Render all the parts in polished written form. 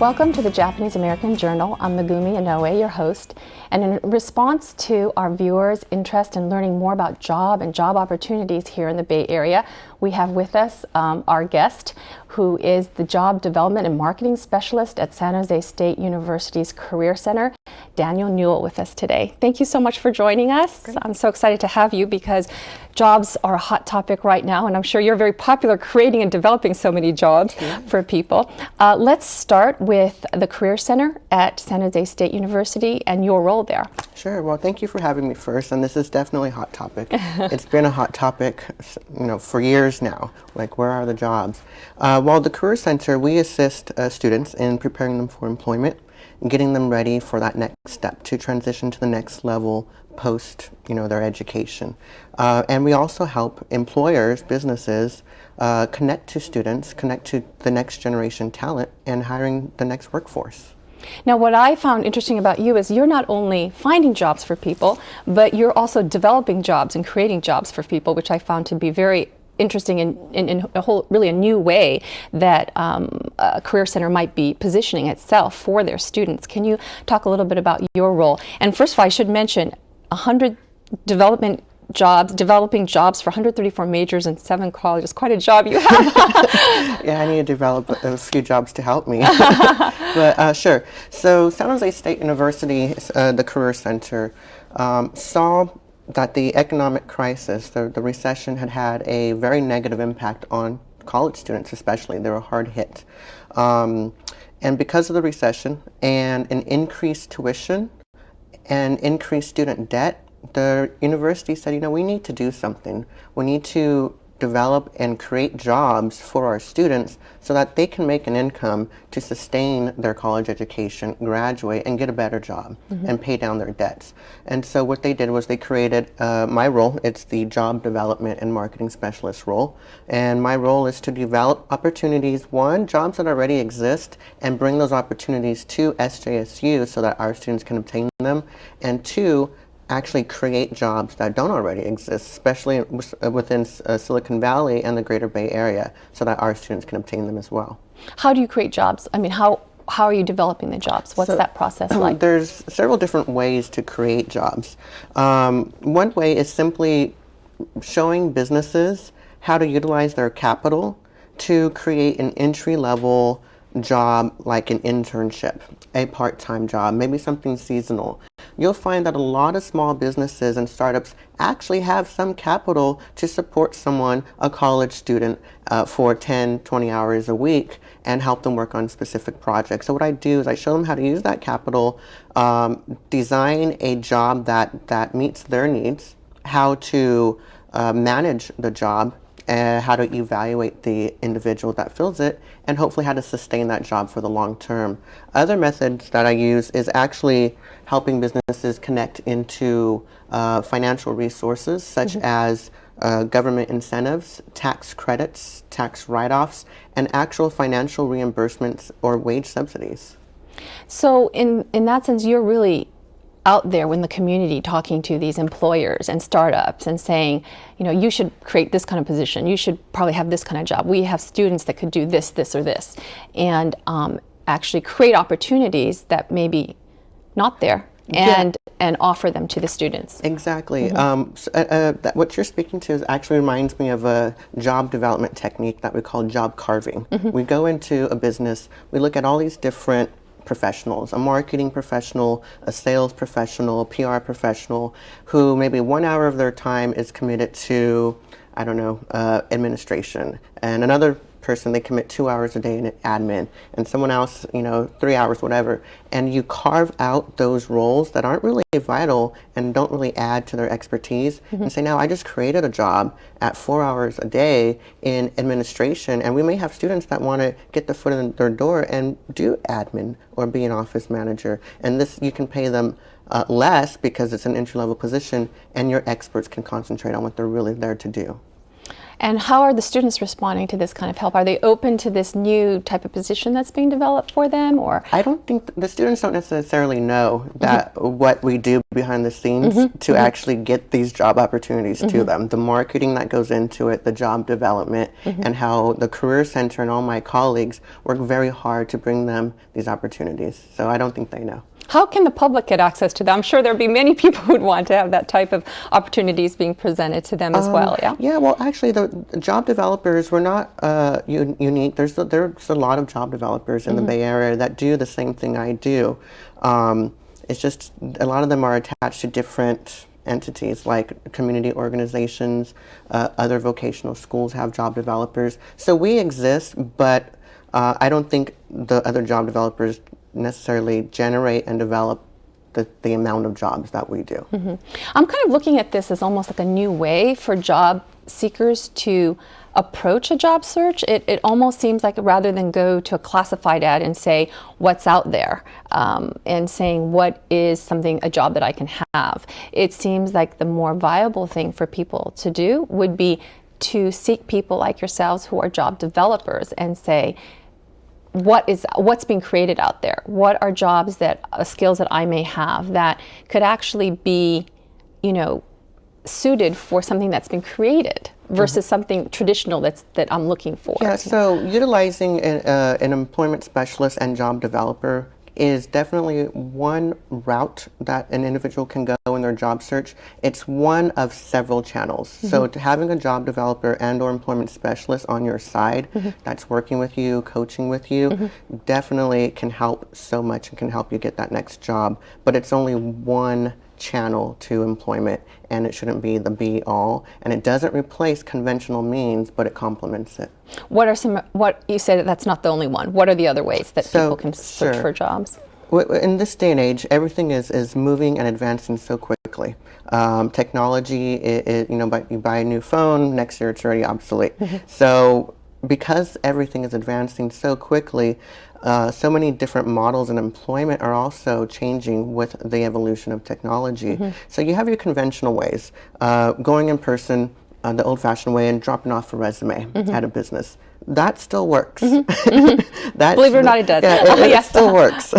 Welcome to the Japanese American Journal. I'm Megumi Inoue, your host. And in response to our viewers' interest in learning more about job and job opportunities here in the Bay Area, we have with us our guest, who is the Job Development and Marketing Specialist at San Jose State University's Career Center, Daniel Newell, with us today. Thank you so much for joining us. Great. I'm so excited to have you because jobs are a hot topic right now, and I'm sure you're very popular creating and developing so many jobs for people. Let's start with the Career Center at San Jose State University and your role there. Sure. Well, thank you for having me first, and this is definitely a hot topic. It's been a hot topic, for years now. Like, where are the jobs? While the Career Center, we assist students in preparing them for employment and getting them ready for that next step to transition to the next level post, their education. And we also help employers, businesses, connect to students, connect to the next generation talent, and hiring the next workforce. Now, what I found interesting about you is you're not only finding jobs for people, but you're also developing jobs and creating jobs for people, which I found to be very interesting in a whole, really a new way that a Career Center might be positioning itself for their students. Can you talk a little bit about your role? And first of all, I should mention 100 developing jobs for 134 majors and 7 colleges. Quite a job you have. Yeah, I need to develop a few jobs to help me. But sure. So San Jose State University, the Career Center, saw that the economic crisis, the recession, had a very negative impact on college students especially. They were hard hit. And because of the recession and an increased tuition and increased student debt, the university said, we need to do something. We need to develop and create jobs for our students so that they can make an income to sustain their college education, graduate, and get a better job and pay down their debts. And so what they did was they created my role. It's the Job Development and Marketing Specialist role. And my role is to develop opportunities, one, jobs that already exist, and bring those opportunities to SJSU so that our students can obtain them, and two, actually create jobs that don't already exist, especially within Silicon Valley and the Greater Bay Area, so that our students can obtain them as well. How do you create jobs? I mean, how are you developing the jobs? What's that process like? There's several different ways to create jobs. One way is simply showing businesses how to utilize their capital to create an entry-level job, like an internship, a part-time job, maybe something seasonal. You'll find that a lot of small businesses and startups actually have some capital to support someone, a college student, for 10, 20 hours a week and help them work on specific projects. So what I do is I show them how to use that capital, design a job that meets their needs, how to manage the job, how to evaluate the individual that fills it, and hopefully how to sustain that job for the long term. Other methods that I use is actually helping businesses connect into financial resources such as government incentives, tax credits, tax write-offs, and actual financial reimbursements or wage subsidies. So in that sense, you're really out there in the community talking to these employers and startups and saying, you should create this kind of position. You should probably have this kind of job. We have students that could do this, this, or this, and actually create opportunities that may be not there and offer them to the students. Exactly. What you're speaking to actually reminds me of a job development technique that we call job carving. We go into a business, we look at all these different professionals, a marketing professional, a sales professional, a PR professional, who maybe 1 hour of their time is committed to, administration, and another person, they commit 2 hours a day in admin, and someone else, 3 hours, whatever. And you carve out those roles that aren't really vital and don't really add to their expertise and say, now I just created a job at 4 hours a day in administration, and we may have students that want to get the foot in their door and do admin or be an office manager. And this, you can pay them less because it's an entry-level position, and your experts can concentrate on what they're really there to do. And how are the students responding to this kind of help? Are they open to this new type of position that's being developed for them, or? I don't think the students don't necessarily know that what we do behind the scenes to actually get these job opportunities to them. The marketing that goes into it, the job development, and how the Career Center and all my colleagues work very hard to bring them these opportunities. So I don't think they know. How can the public get access to them? I'm sure there'd be many people who would want to have that type of opportunities being presented to them as well, yeah? Yeah, well, actually, the job developers, we're not unique. There's a lot of job developers in the Bay Area that do the same thing I do. It's just a lot of them are attached to different entities like community organizations, other vocational schools have job developers. So we exist, but I don't think the other job developers necessarily generate and develop the amount of jobs that we do. I'm kind of looking at this as almost like a new way for job seekers to approach a job search. It almost seems like rather than go to a classified ad and say what's out there and saying what is a job that I can have, it seems like the more viable thing for people to do would be to seek people like yourselves who are job developers and say, what's being created out there? What are jobs skills that I may have that could actually be, suited for something that's been created versus something traditional that I'm looking for? Yeah, so utilizing an employment specialist and job developer is definitely one route that an individual can go in their job search. It's one of several channels. So having a job developer and or employment specialist on your side that's working with you, coaching with you, definitely can help so much and can help you get that next job. But it's only one channel to employment, and it shouldn't be the be-all, and it doesn't replace conventional means, but it complements it. What you said that's not the only one. What are the other ways that people can search for jobs? In this day and age, everything is moving and advancing so quickly. Technology, you buy a new phone, next year it's already obsolete. So because everything is advancing so quickly, so many different models in employment are also changing with the evolution of technology. So you have your conventional ways, going in person the old-fashioned way and dropping off a resume at a business. That still works. Believe it or not, it does. Yeah, it still works.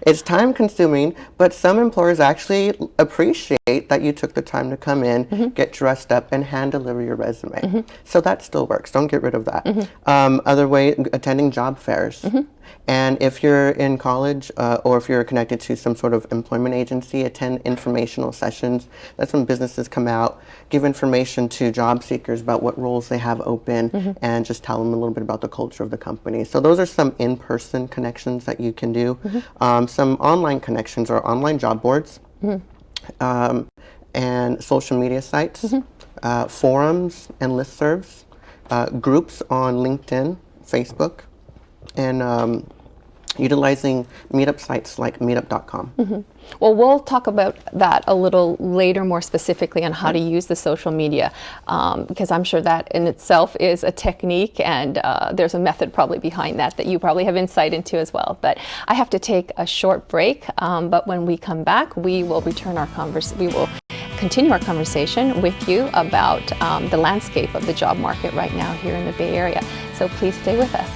It's time-consuming, but some employers actually appreciate that you took the time to come in, get dressed up, and hand-deliver your resume. So that still works. Don't get rid of that. Other way, attending job fairs. And if you're in college or if you're connected to some sort of employment agency, attend informational sessions. That's when businesses come out, give information to job seekers about what roles they have open, and just tell them a little bit about the culture of the company. So those are some in-person connections that you can do. Some online connections are online job boards and social media sites, forums and listservs, groups on LinkedIn, Facebook, and utilizing meetup sites like meetup.com. Well, we'll talk about that a little later more specifically on how to use the social media, because I'm sure that in itself is a technique, and there's a method probably behind that you probably have insight into as well. But I have to take a short break, but when we come back, we will continue our conversation with you about the landscape of the job market right now here in the Bay Area. So please stay with us.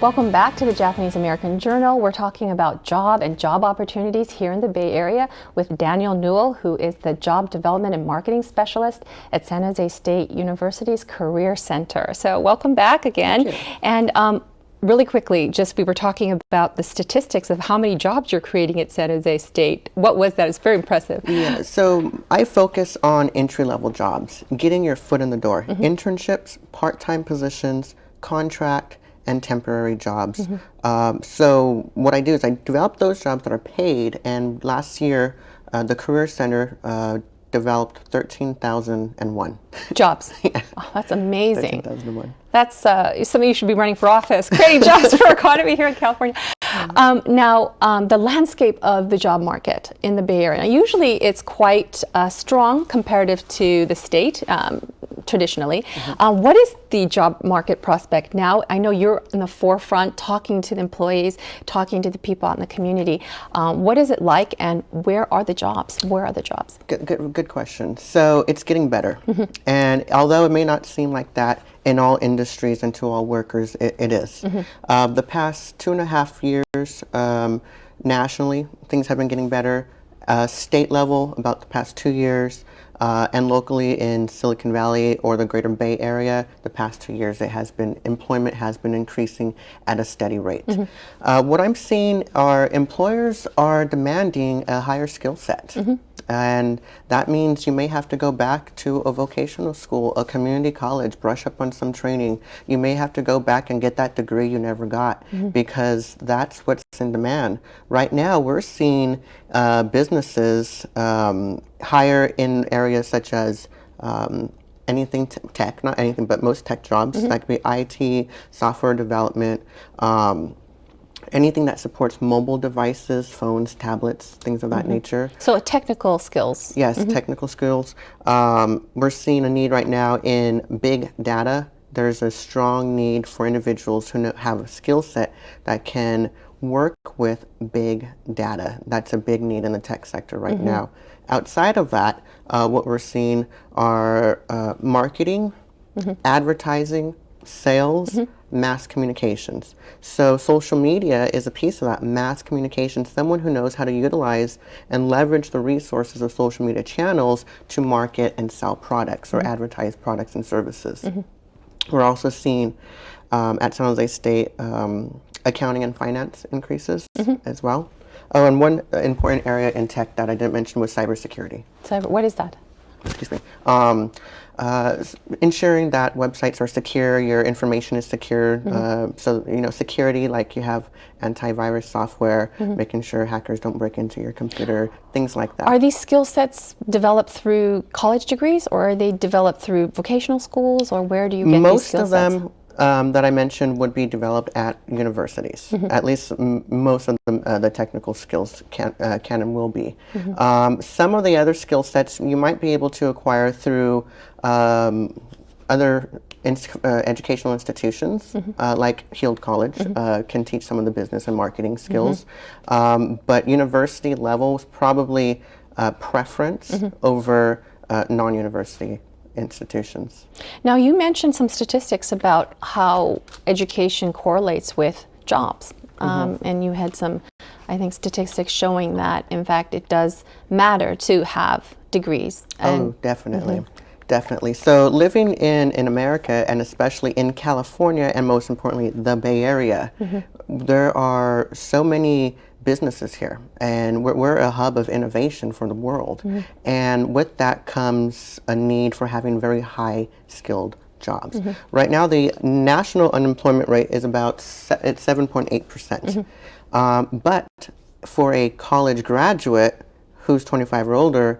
Welcome back to the Japanese American Journal. We're talking about job and job opportunities here in the Bay Area with Daniel Newell, who is the Job Development and Marketing Specialist at San Jose State University's Career Center. So welcome back again. And really quickly, we were talking about the statistics of how many jobs you're creating at San Jose State. What was that? It's very impressive. Yeah, so I focus on entry-level jobs, getting your foot in the door. Internships, part-time positions, contract, and temporary jobs. So what I do is I develop those jobs that are paid, and last year the Career Center developed 13,001 jobs. Yeah. Oh, that's amazing. 13,001. That's something you should be running for office, creating jobs for economy here in California. Now, the landscape of the job market in the Bay Area, usually it's quite strong comparative to the state, traditionally. What is the job market prospect now? I know you're in the forefront, talking to the employees, talking to the people out in the community. What is it like, and where are the jobs? Where are the jobs? Good question. So it's getting better. And although it may not seem like that in all industries and to all workers, it is. The past 2.5 years, nationally, things have been getting better. State level, about the past 2 years, and locally in Silicon Valley or the greater Bay Area, the past 2 years, employment has been increasing at a steady rate. What I'm seeing are employers are demanding a higher skill set. And that means you may have to go back to a vocational school, a community college, brush up on some training. You may have to go back and get that degree you never got, because that's what's in demand. Right now, we're seeing businesses hire in areas such as anything tech, not anything, but most tech jobs. That could be IT, software development, anything that supports mobile devices, phones, tablets, things of that nature. So technical skills. Yes, technical skills. We're seeing a need right now in big data. There's a strong need for individuals who have a skill set that can work with big data. That's a big need in the tech sector right now. Outside of that, what we're seeing are marketing, advertising, sales, mass communications. So social media is a piece of that, mass communication, someone who knows how to utilize and leverage the resources of social media channels to market and sell products or advertise products and services. We're also seeing at San Jose State accounting and finance increases as well. Oh, and one important area in tech that I didn't mention was cybersecurity. What is that? Excuse me. Ensuring that websites are secure, your information is secure. So, security, like you have antivirus software, making sure hackers don't break into your computer, things like that. Are these skill sets developed through college degrees, or are they developed through vocational schools, or where do you get these skill sets? Most of them that I mentioned would be developed at universities. At least most of the technical skills can and will be. Some of the other skill sets you might be able to acquire through other educational institutions, like Heald College can teach some of the business and marketing skills. But university level is probably preference over non-university institutions. Now, you mentioned some statistics about how education correlates with jobs. And you had some, I think, statistics showing that, in fact, it does matter to have degrees. Oh, definitely. Definitely. So living in America, and especially in California, and most importantly, the Bay Area, there are so many businesses here, and we're a hub of innovation for the world. And with that comes a need for having very high skilled jobs. Right now, the national unemployment rate is about 7.8%. But for a college graduate who's 25 or older,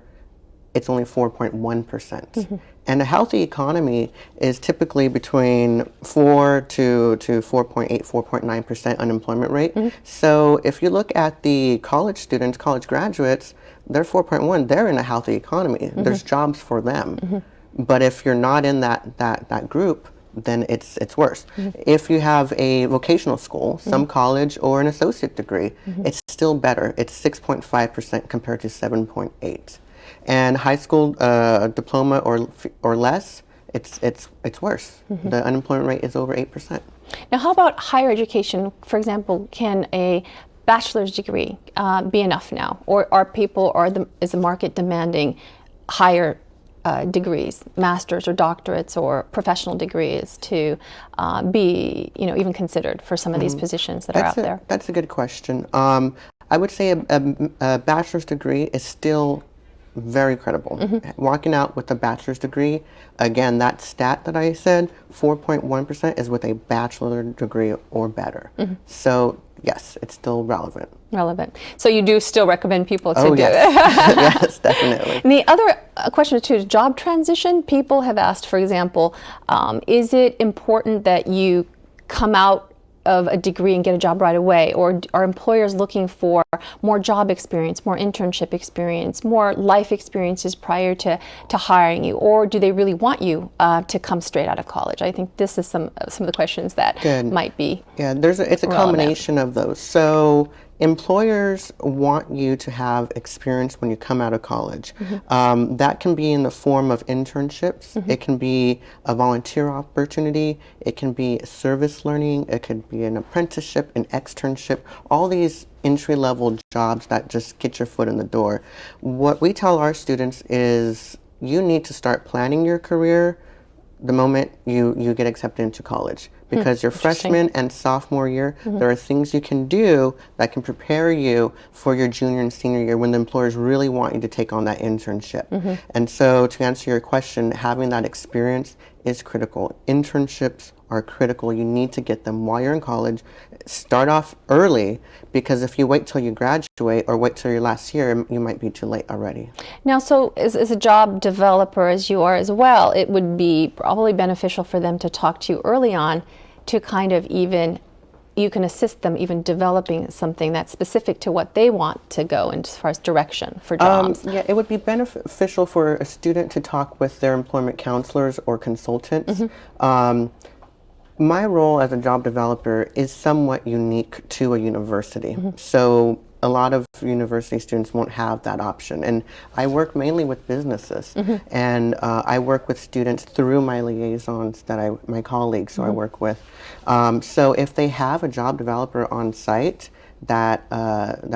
it's only 4.1%. And a healthy economy is typically between 4 to 4.8, 4.9% unemployment rate. So if you look at the college students, college graduates, they're 4.1, they're in a healthy economy. There's jobs for them. But if you're not in that group, then it's worse. If you have a vocational school, some college, or an associate degree, it's still better. It's 6.5% compared to 7.8. And high school diploma or less, it's worse. The unemployment rate is over 8%. Now, how about higher education? For example, can a bachelor's degree be enough now, or is the market demanding higher degrees, masters or doctorates or professional degrees to be, even considered for some of these positions that are out there? That's a good question. I would say a bachelor's degree is still very credible. Walking out with a bachelor's degree, again, that stat that I said, 4.1% is with a bachelor degree or better. So yes, it's still relevant. Relevant. So you do still recommend people to Oh, do yes. it? Yes, definitely. And the other question too is job transition. People have asked, for example, is it important that you come out of a degree and get a job right away, or are employers looking for more job experience, more internship experience, more life experiences prior to hiring you, or do they really want you to come straight out of college? I think this is some of the questions that might be. Yeah, it's a combination of those. So employers want you to have experience when you come out of college. That can be in the form of internships. It can be a volunteer opportunity. It can be service learning. It could be an apprenticeship, an externship, all these entry-level jobs that just get your foot in the door. What we tell our students is you need to start planning your career the moment you get accepted into college. Because your freshman and sophomore year, there are things you can do that can prepare you for your junior and senior year when the employers really want you to take on that internship. And so to answer your question, having that experience is critical. Internships are critical. You need to get them while you're in college. Start off early, because if you wait till you graduate or wait till your last year, you might be too late already. Now, so as a job developer, as you are as well, it would be probably beneficial for them to talk to you early on to kind of you can assist them even developing something that's specific to what they want to go in as far as direction for jobs. Yeah, it would be beneficial for a student to talk with their employment counselors or consultants. My role as a job developer is somewhat unique to a university. So a lot of university students won't have that option. And I work mainly with businesses. And I work with students through my liaisons my colleagues who I work with. So if they have a job developer on site that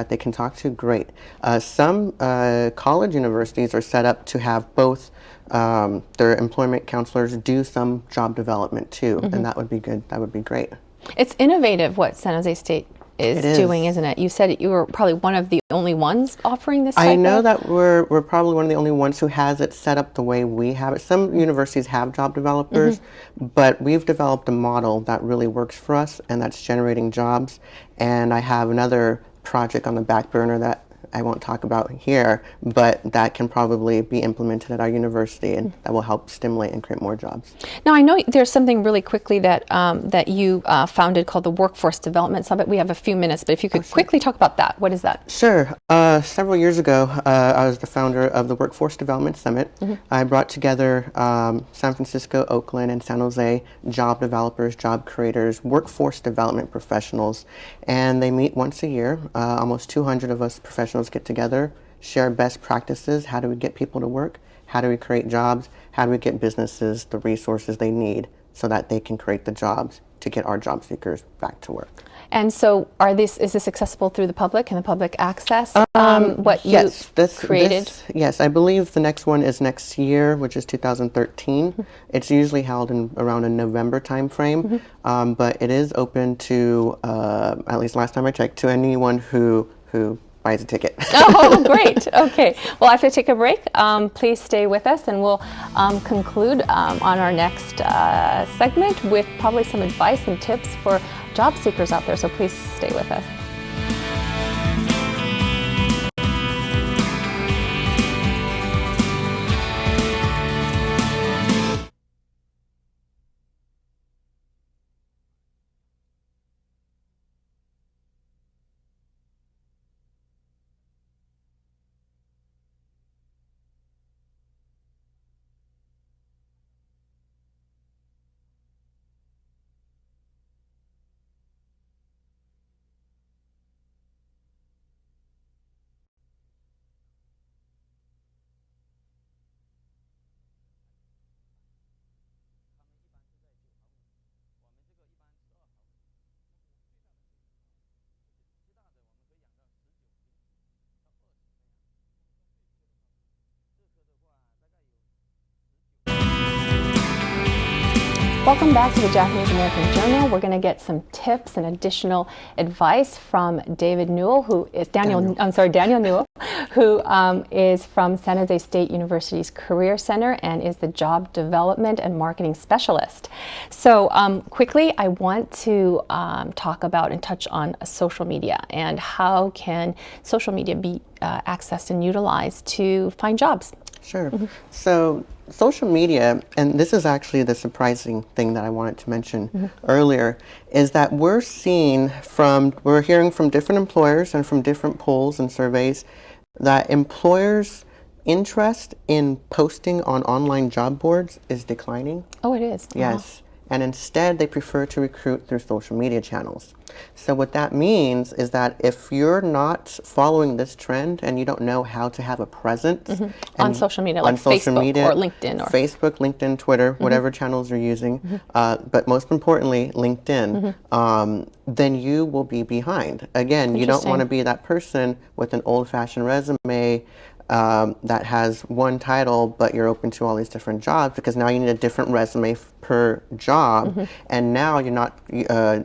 they can talk to, great. Some college universities are set up to have both their employment counselors do some job development too, and that would be good. That would be great. It's innovative what San Jose State is doing, isn't it? You said you were probably one of the only ones offering this type I know that we're probably one of the only ones who has it set up the way we have it. Some universities have job developers, but we've developed a model that really works for us, and that's generating jobs. And I have another project on the back burner that I won't talk about here, but that can probably be implemented at our university, and that will help stimulate and create more jobs. Now, I know there's something really quickly that that you founded called the Workforce Development Summit. We have a few minutes, but if you could quickly talk about that. What is that? Sure. Several years ago, I was the founder of the Workforce Development Summit. I brought together San Francisco, Oakland, and San Jose job developers, job creators, workforce development professionals, and they meet once a year. Almost 200 of us professionals get together, share best practices. How do we get people to work? How do we create jobs? How do we get businesses the resources they need so that they can create the jobs to get our job seekers back to work? And so is this accessible through the public? Can the public access what you created? Yes, I believe the next one is next year, which is 2013. It's usually held in around a November time frame, but it is open to, at least last time I checked, to anyone who buys a ticket. Oh, great. Okay. Well, I have to take a break. Please stay with us, and we'll conclude on our next segment with probably some advice and tips for job seekers out there. So please stay with us. Welcome back to the Japanese American Journal. We're going to get some tips and additional advice from Daniel Newell, Daniel Newell, who is from San Jose State University's Career Center and is the Job Development and Marketing Specialist. So quickly, I want to talk about and touch on social media and how can social media be accessed and utilized to find jobs. Sure. So social media, and this is actually the surprising thing that I wanted to mention earlier, is that we're hearing from different employers and from different polls and surveys that employers' interest in posting on online job boards is declining. Oh, it is? Yes. And instead, they prefer to recruit through social media channels. So what that means is that if you're not following this trend and you don't know how to have a presence on social media, like Facebook or LinkedIn, or Facebook, LinkedIn, Twitter, whatever channels you're using, but most importantly, LinkedIn, then you will be behind. Again, you don't want to be that person with an old-fashioned resume that has one title, but you're open to all these different jobs, because now you need a different resume per job, and now you're not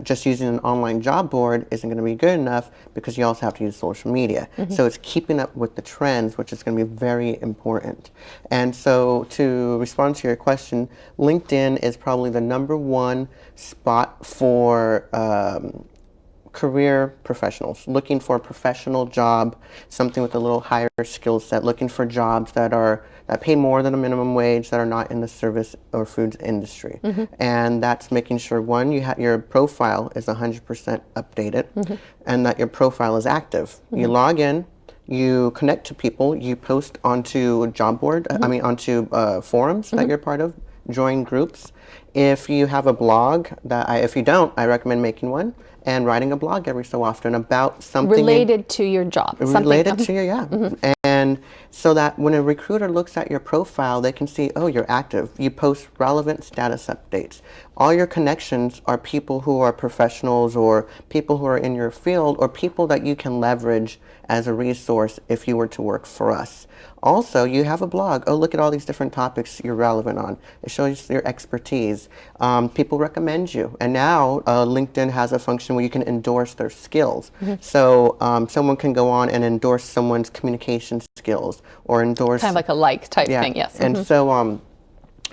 just using an online job board isn't going to be good enough, because you also have to use social media. So it's keeping up with the trends, which is going to be very important. And so to respond to your question, LinkedIn is probably the #1 spot for career professionals looking for a professional job, something with a little higher skill set, looking for jobs that pay more than a minimum wage, that are not in the service or foods industry. And that's making sure, one, your profile is 100% updated, and that your profile is active. You log in, you connect to people, you post onto a job board, onto forums that you're part of, join groups. If you have a blog, if you don't, I recommend making one and writing a blog every so often about something related to your job. Related to your, And so that when a recruiter looks at your profile, they can see, oh, you're active. You post relevant status updates. All your connections are people who are professionals, or people who are in your field, or people that you can leverage as a resource if you were to work for us. Also, you have a blog. Oh, look at all these different topics you're relevant on. It shows your expertise. People recommend you. And now LinkedIn has a function where you can endorse their skills. So someone can go on and endorse someone's communication skills, or endorse... Kind of like a like type thing, yes. And so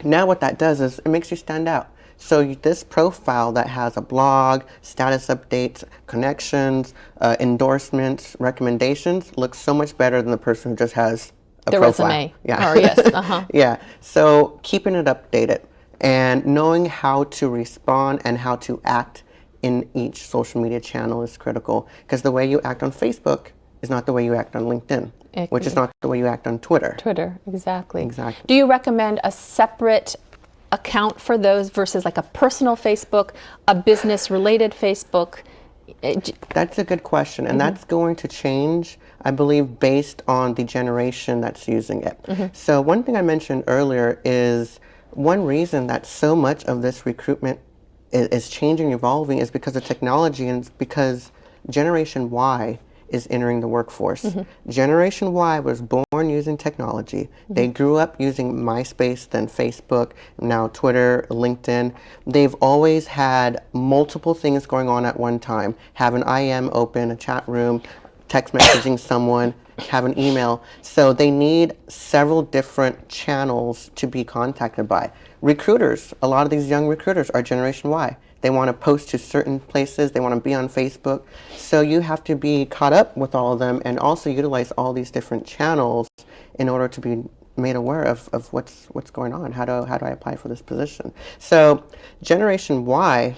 now what that does is it makes you stand out. So this profile that has a blog, status updates, connections, endorsements, recommendations looks so much better than the person who just has a profile. Resume. Yeah. Or yes. Yeah. So keeping it updated and knowing how to respond and how to act in each social media channel is critical, because the way you act on Facebook is not the way you act on LinkedIn, which is not the way you act on Twitter. Twitter, exactly. Exactly. Do you recommend a separate account for those versus like a personal Facebook, a business-related Facebook? That's a good question, and that's going to change, I believe, based on the generation that's using it. So one thing I mentioned earlier is one reason that so much of this recruitment is changing, evolving, is because of technology, and it's because Generation Y is entering the workforce. Generation Y was born using technology. They grew up using MySpace, then Facebook, now Twitter, LinkedIn. They've always had multiple things going on at one time. Have an IM open, a chat room, text messaging someone, have an email. So they need several different channels to be contacted by. Recruiters, a lot of these young recruiters are Generation Y. They want to post to certain places. They want to be on Facebook. So you have to be caught up with all of them, and also utilize all these different channels in order to be made aware of what's going on. How do I apply for this position? So Generation Y,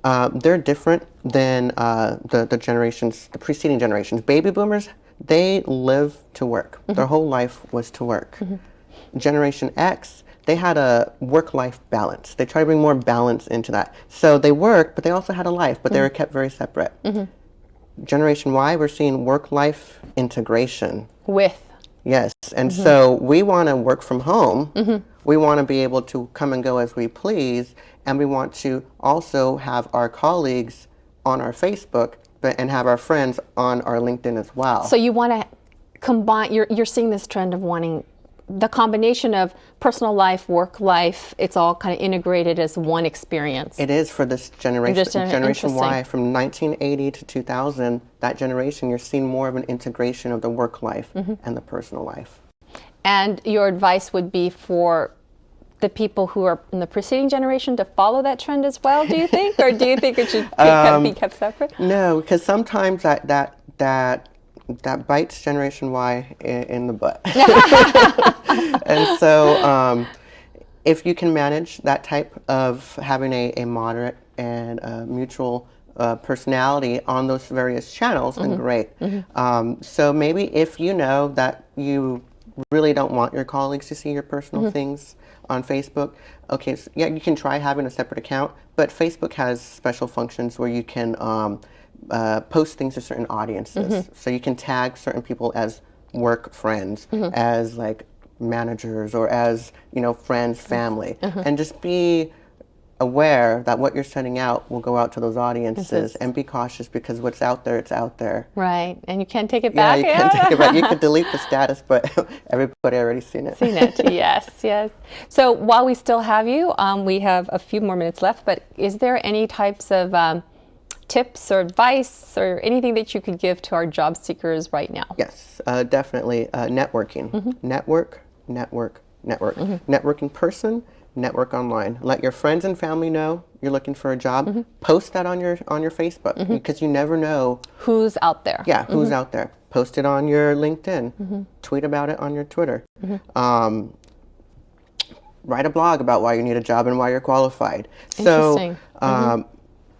they're different than the preceding generations. Baby boomers, they live to work. Their whole life was to work. Generation X, they had a work-life balance. They tried to bring more balance into that. So they worked, but they also had a life, but they were kept very separate. Generation Y, we're seeing work-life integration. Yes, and so we want to work from home. We want to be able to come and go as we please, and we want to also have our colleagues on our Facebook, and have our friends on our LinkedIn as well. So you want to combine, you're seeing this trend of wanting the combination of personal life, work life, it's all kind of integrated as one experience. It is for this generation, Generation Y, from 1980 to 2000, that generation, you're seeing more of an integration of the work life and the personal life. And your advice would be for the people who are in the preceding generation to follow that trend as well, do you think? Or do you think it should be kept separate? No, because sometimes that bites Generation Y in the butt. And so if you can manage that type of having a moderate and mutual personality on those various channels, then great. So maybe if you know that you really don't want your colleagues to see your personal things on Facebook, okay, so yeah, you can try having a separate account, but Facebook has special functions where you can post things to certain audiences. So you can tag certain people as work friends, as like managers, or as, you know, friends, family, and just be aware that what you're sending out will go out to those audiences, and be cautious, because what's out there, it's out there. Right, and you can't take it back. Yeah, you can't take it back. You could delete the status, but everybody already seen it. Yes, yes. So while we still have you, we have a few more minutes left, but is there any types of tips or advice or anything that you could give to our job seekers right now? Yes, definitely. Networking. Network. Network in person, network online. Let your friends and family know you're looking for a job. Post that on your Facebook, because you never know who's out there. Yeah, who's out there. Post it on your LinkedIn. Tweet about it on your Twitter. Write a blog about why you need a job and why you're qualified. Interesting. So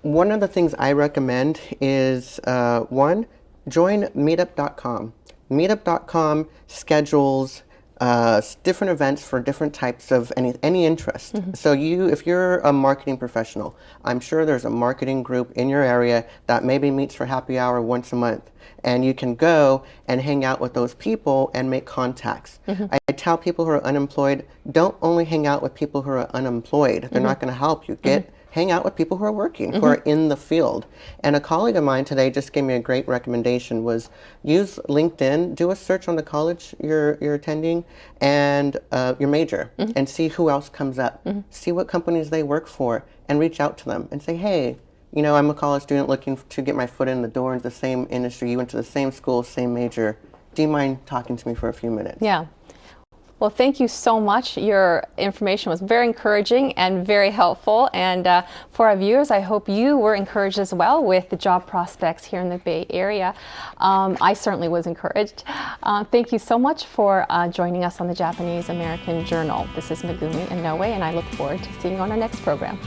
one of the things I recommend is one, join meetup.com. Meetup.com schedules different events for different types of any interest. So if you're a marketing professional, I'm sure there's a marketing group in your area that maybe meets for happy hour once a month, and you can go and hang out with those people and make contacts. I tell people who are unemployed, don't only hang out with people who are unemployed. They're not going to help you. Hang out with people who are working, who are in the field. And a colleague of mine today just gave me a great recommendation, was use LinkedIn, do a search on the college you're attending and your major, and see who else comes up. See what companies they work for, and reach out to them and say, hey, you know, I'm a college student looking to get my foot in the door into the same industry. You went to the same school, same major. Do you mind talking to me for a few minutes? Yeah. Well, thank you so much. Your information was very encouraging and very helpful. And for our viewers, I hope you were encouraged as well with the job prospects here in the Bay Area. I certainly was encouraged. Thank you so much for joining us on the Japanese American Journal. This is Megumi Inoue, and I look forward to seeing you on our next program.